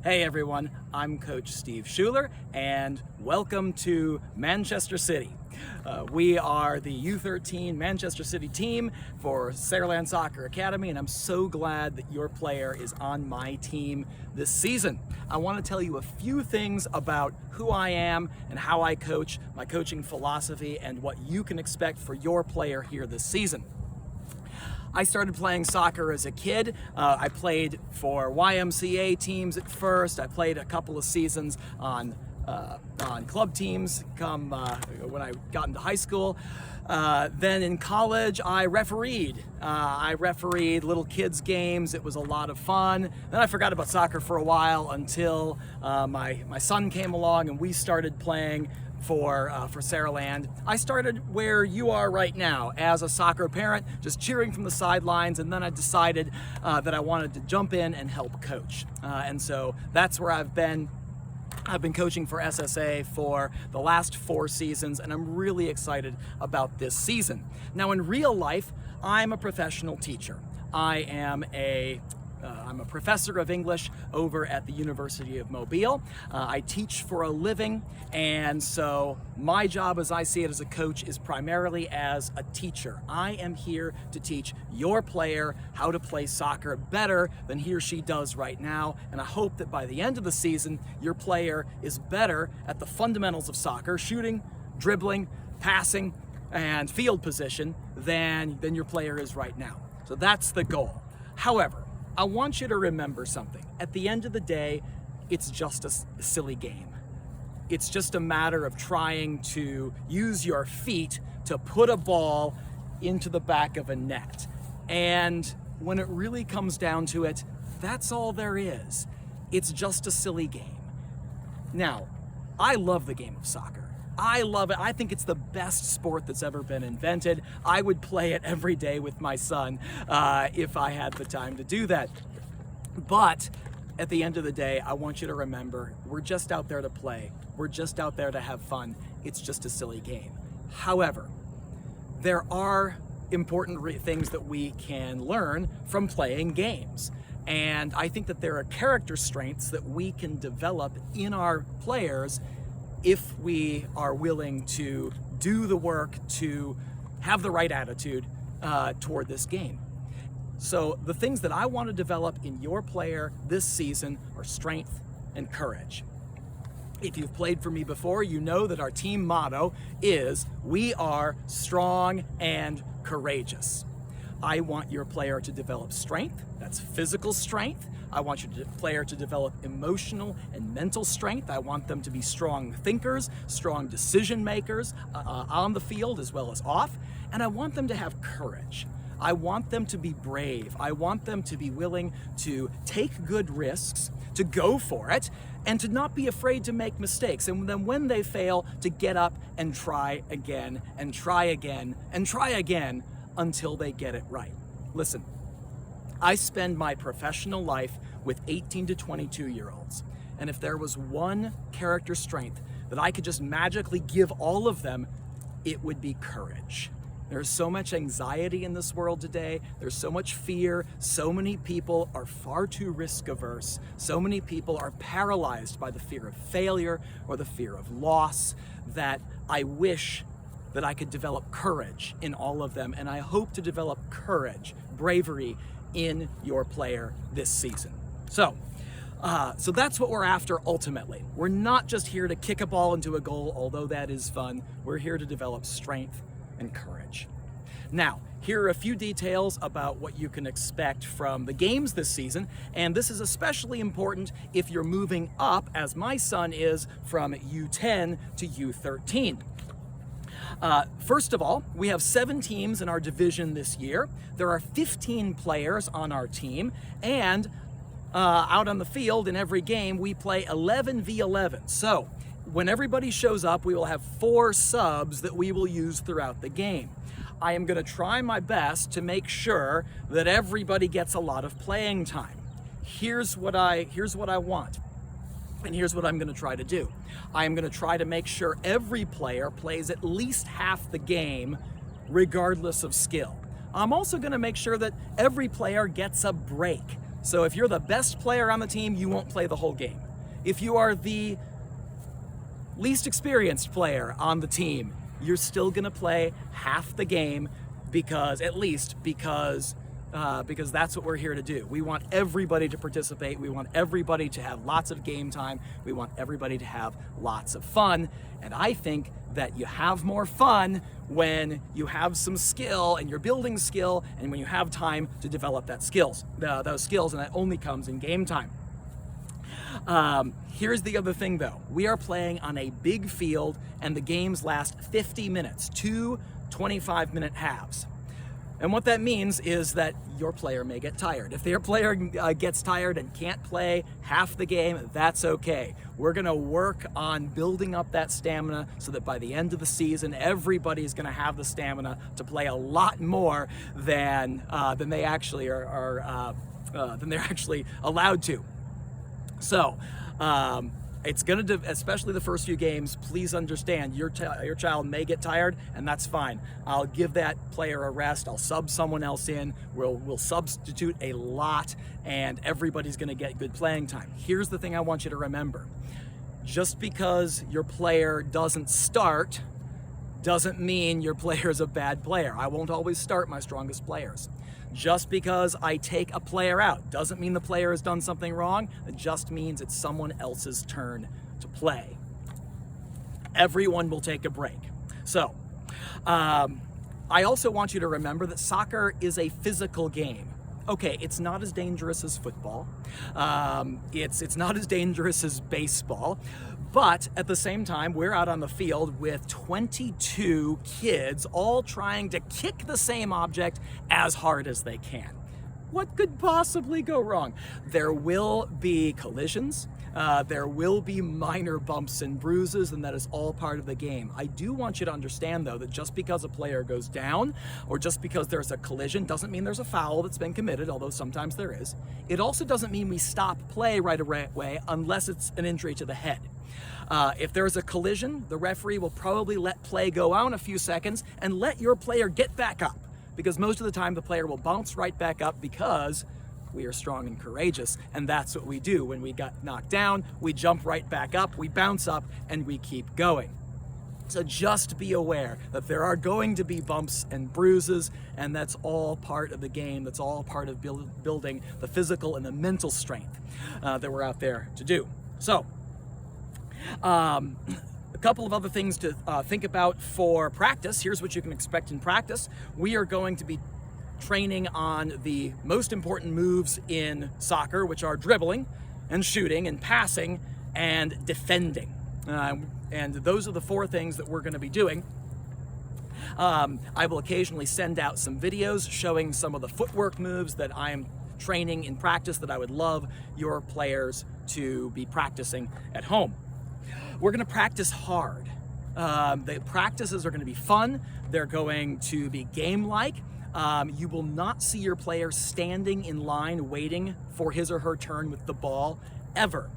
Hey everyone, I'm Coach Steve Schuler, and welcome to Manchester City. We are the U13 Manchester City team for Saraland Soccer Academy, and I'm so glad that your player is on my team this season. I want to tell you a few things about who I am and how I coach, my coaching philosophy, and what you can expect for your player here this season. I started playing soccer as a kid. I played for YMCA teams at first. I played a couple of seasons on club teams when I got into high school. Then in college, I refereed. I refereed little kids' games. It was a lot of fun. Then I forgot about soccer for a while until my son came along and we started playing for Saraland. I started where you are right now as a soccer parent, just cheering from the sidelines, and then I decided that I wanted to jump in and help coach. And so that's where I've been. I've been coaching for SSA for the last 4 seasons, and I'm really excited about this season. Now, in real life, I'm a professional teacher. I'm a professor of English over at the University of Mobile. I teach for a living, and so my job, as I see it as a coach, is primarily as a teacher. I am here to teach your player how to play soccer better than he or she does right now, and I hope that by the end of the season, your player is better at the fundamentals of soccer, shooting, dribbling, passing, and field position than your player is right now. So that's the goal. However, I want you to remember something. At the end of the day, it's just a silly game. It's just a matter of trying to use your feet to put a ball into the back of a net. And when it really comes down to it, that's all there is. It's just a silly game. Now, I love the game of soccer. I love it. I think it's the best sport that's ever been invented. I would play it every day with my son if I had the time to do that. But at the end of the day, I want you to remember, we're just out there to play. We're just out there to have fun. It's just a silly game. However, there are important things that we can learn from playing games. And I think that there are character strengths that we can develop in our players if we are willing to do the work to have the right attitude toward this game. So the things that I want to develop in your player this season are strength and courage. If you've played for me before, you know that our team motto is, "We are strong and courageous." I want your player to develop strength, that's physical strength. I want your player to develop emotional and mental strength. I want them to be strong thinkers, strong decision makers on the field as well as off. And I want them to have courage. I want them to be brave. I want them to be willing to take good risks, to go for it, and to not be afraid to make mistakes. And then when they fail, to get up and try again, and try again, and try again until they get it right. Listen, I spend my professional life with 18 to 22-year-olds. And if there was one character strength that I could just magically give all of them, it would be courage. There's so much anxiety in this world today. There's so much fear. So many people are far too risk averse. So many people are paralyzed by the fear of failure or the fear of loss that I wish that I could develop courage in all of them. And I hope to develop courage, bravery in your player this season. So that's what we're after ultimately. We're not just here to kick a ball into a goal, although that is fun. We're here to develop strength and courage. Now, here are a few details about what you can expect from the games this season, and this is especially important if you're moving up, as my son is, from U10 to U13. First of all, we have 7 teams in our division this year. There are 15 players on our team, and out on the field in every game, we play 11v11. So when everybody shows up, we will have 4 subs that we will use throughout the game. I am going to try my best to make sure that everybody gets a lot of playing time. Here's what I want. And here's what I'm going to try to do. I am going to try to make sure every player plays at least half the game, regardless of skill. I'm also going to make sure that every player gets a break. So if you're the best player on the team, you won't play the whole game. If you are the least experienced player on the team, you're still gonna play half the game because that's what we're here to do. We want everybody to participate. We want everybody to have lots of game time. We want everybody to have lots of fun. And I think that you have more fun when you have some skill and you're building skill, and when you have time to develop those skills, and that only comes in game time. Here's the other thing though. We are playing on a big field and the games last 50 minutes, 2 25-minute halves. And what that means is that your player may get tired. If their player gets tired and can't play half the game, that's okay. We're gonna work on building up that stamina so that by the end of the season, everybody's gonna have the stamina to play a lot more than they actually than they're actually allowed to. So, it's gonna, especially the first few games, please understand your child may get tired, and that's fine. I'll give that player a rest. I'll sub someone else in. We'll substitute a lot, and everybody's gonna get good playing time. Here's the thing I want you to remember. Just because your player doesn't start doesn't mean your player is a bad player. I won't always start my strongest players. Just because I take a player out doesn't mean the player has done something wrong. It just means it's someone else's turn to play. Everyone will take a break. So, I also want you to remember that soccer is a physical game. Okay, it's not as dangerous as football. It's not as dangerous as baseball. But at the same time, we're out on the field with 22 kids all trying to kick the same object as hard as they can. What could possibly go wrong? There will be collisions. There will be minor bumps and bruises, and that is all part of the game. I do want you to understand, though, that just because a player goes down or just because there's a collision doesn't mean there's a foul that's been committed, although sometimes there is. It also doesn't mean we stop play right away unless it's an injury to the head. If there's a collision, the referee will probably let play go on a few seconds and let your player get back up, because most of the time the player will bounce right back up because we are strong and courageous, and that's what we do. When we got knocked down, we jump right back up, we bounce up, and we keep going. So just be aware that there are going to be bumps and bruises, and that's all part of the game. That's all part of building the physical and the mental strength that we're out there to do. So, a couple of other things to think about for practice. Here's what you can expect in practice. We are going to be training on the most important moves in soccer, which are dribbling and shooting and passing and defending. And those are the 4 things that we're going to be doing. I will occasionally send out some videos showing some of the footwork moves that I am training in practice that I would love your players to be practicing at home. We're going to practice hard. The practices are going to be fun. They're going to be game-like. You will not see your player standing in line waiting for his or her turn with the ball, ever.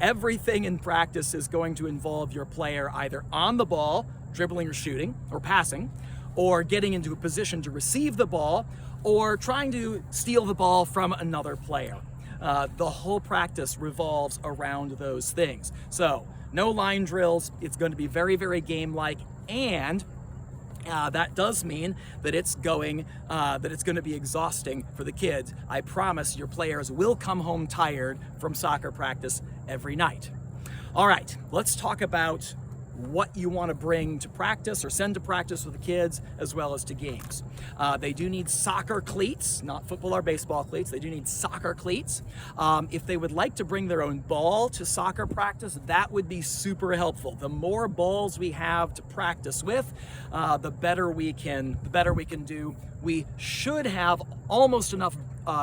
Everything in practice is going to involve your player either on the ball, dribbling or shooting, or passing, or getting into a position to receive the ball, or trying to steal the ball from another player. The whole practice revolves around those things. So, no line drills. It's going to be very, very game-like, and that does mean that it's going to be exhausting for the kids. I promise your players will come home tired from soccer practice every night. All right, let's talk about what you want to bring to practice or send to practice with the kids as well as to games. They do need soccer cleats, not football or baseball cleats. They do need soccer cleats. If they would like to bring their own ball to soccer practice, that would be super helpful. The more balls we have to practice with, the better we can do. We should have almost enough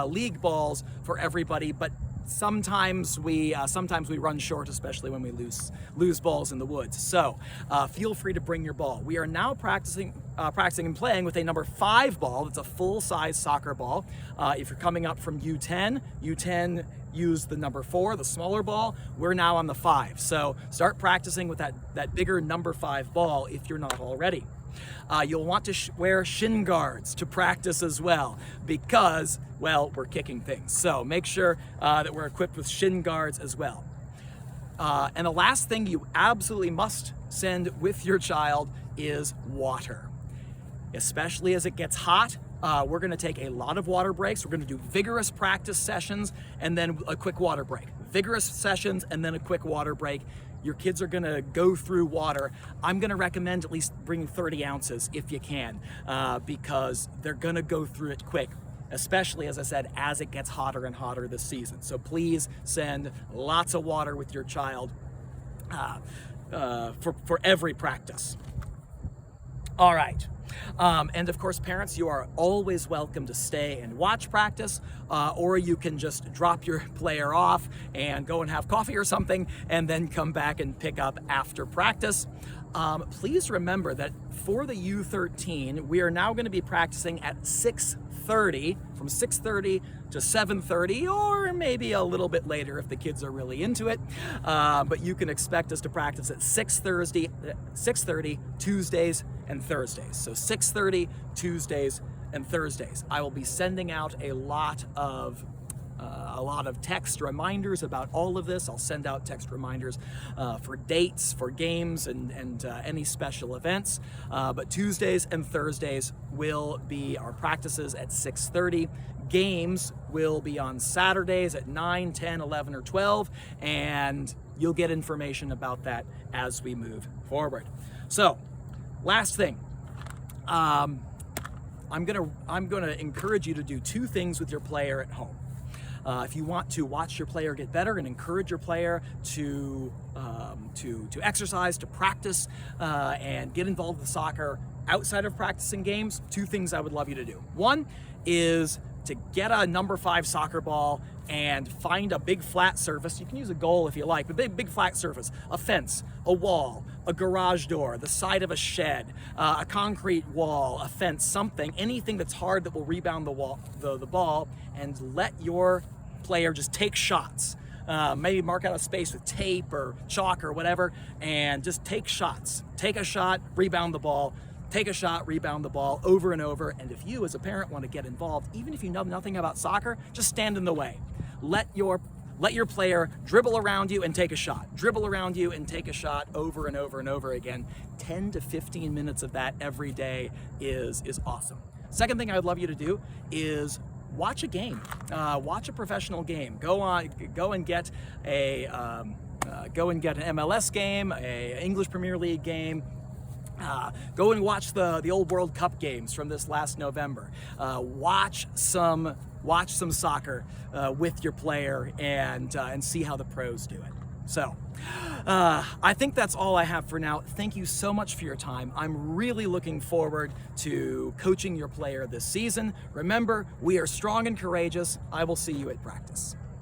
league balls for everybody, but sometimes we run short, especially when we lose balls in the woods. So feel free to bring your ball. We are now practicing and playing with a number 5 ball. It's a full-size soccer ball. If you're coming up from U10 use the number 4, the smaller ball. We're now on the 5. So start practicing with that bigger number 5 ball if you're not already. You'll want to wear shin guards to practice as well because, well, we're kicking things. So make sure that we're equipped with shin guards as well. And the last thing you absolutely must send with your child is water. Especially as it gets hot, we're going to take a lot of water breaks. We're going to do vigorous practice sessions and then a quick water break. Vigorous sessions and then a quick water break. Your kids are going to go through water. I'm going to recommend at least bringing 30 ounces if you can, because they're going to go through it quick, especially, as I said, as it gets hotter and hotter this season. So please send lots of water with your child for every practice. All right. And of course, parents, you are always welcome to stay and watch practice, or you can just drop your player off and go and have coffee or something, and then come back and pick up after practice. Please remember that for the U13, we are now going to be practicing at 6:30, from 6:30 to 7:30, or maybe a little bit later if the kids are really into it. But you can expect us to practice at 6:30 Tuesdays and Thursdays. So 6:30 Tuesdays and Thursdays. I will be sending out a lot of text reminders about all of this. I'll send out text reminders for dates, for games, and any special events. But Tuesdays and Thursdays will be our practices at 6:30. Games will be on Saturdays at 9, 10, 11, or 12, and you'll get information about that as we move forward. So, last thing. I'm gonna encourage you to do two things with your player at home. If you want to watch your player get better and encourage your player to exercise, to practice, and get involved with soccer outside of practicing games, two things I would love you to do. One is to get a number 5 soccer ball and find a big flat surface. You can use a goal if you like, but big flat surface, a fence, a wall, a garage door, the side of a shed, a concrete wall, a fence, something, anything that's hard that will rebound the ball, and let your player just take shots. Maybe mark out a space with tape or chalk or whatever, and just take shots. Take a shot, rebound the ball. Take a shot, rebound the ball over and over. And if you as a parent want to get involved, even if you know nothing about soccer, just stand in the way. Let your player dribble around you and take a shot. Dribble around you and take a shot over and over and over again. 10 to 15 minutes of that every day is awesome. Second thing I would love you to do is watch a game. Watch a professional game. Go and get an MLS game, a English Premier League game. Go and watch the old World Cup games from this last November. Watch some soccer with your player and see how the pros do it. So I think that's all I have for now. Thank you so much for your time. I'm really looking forward to coaching your player this season. Remember, we are strong and courageous. I will see you at practice.